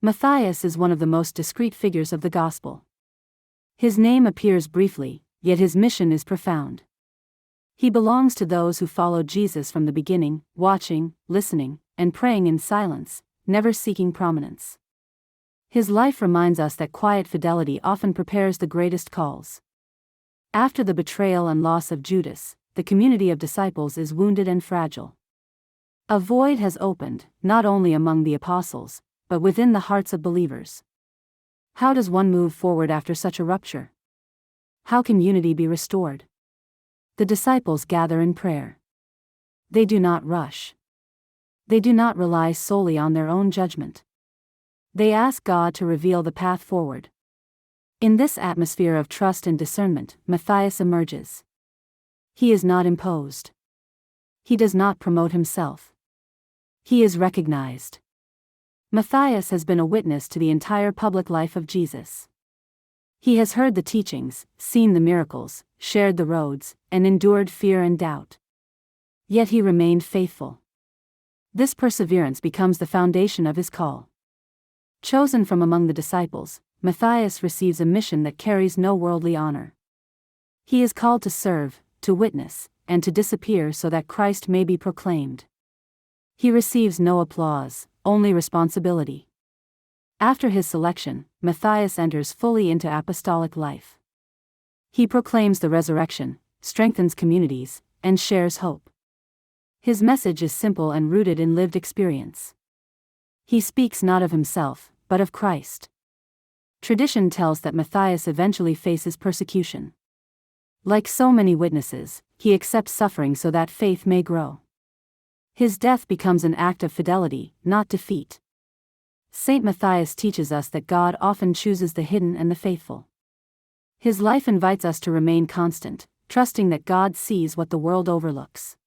Matthias is one of the most discreet figures of the Gospel. His name appears briefly, yet his mission is profound. He belongs to those who followed Jesus from the beginning, watching, listening, and praying in silence, never seeking prominence. His life reminds us that quiet fidelity often prepares the greatest calls. After the betrayal and loss of Judas, the community of disciples is wounded and fragile. A void has opened, not only among the apostles, but within the hearts of believers. How does one move forward after such a rupture? How can unity be restored? The disciples gather in prayer. They do not rush. They do not rely solely on their own judgment. They ask God to reveal the path forward. In this atmosphere of trust and discernment, Matthias emerges. He is not imposed. He does not promote himself. He is recognized. Matthias has been a witness to the entire public life of Jesus. He has heard the teachings, seen the miracles, shared the roads, and endured fear and doubt. Yet he remained faithful. This perseverance becomes the foundation of his call. Chosen from among the disciples, Matthias receives a mission that carries no worldly honor. He is called to serve, to witness, and to disappear so that Christ may be proclaimed. He receives no applause, only responsibility. After his selection, Matthias enters fully into apostolic life. He proclaims the resurrection, strengthens communities, and shares hope. His message is simple and rooted in lived experience. He speaks not of himself, but of Christ. Tradition tells that Matthias eventually faces persecution. Like so many witnesses, he accepts suffering so that faith may grow. His death becomes an act of fidelity, not defeat. Saint Matthias teaches us that God often chooses the hidden and the faithful. His life invites us to remain constant, trusting that God sees what the world overlooks.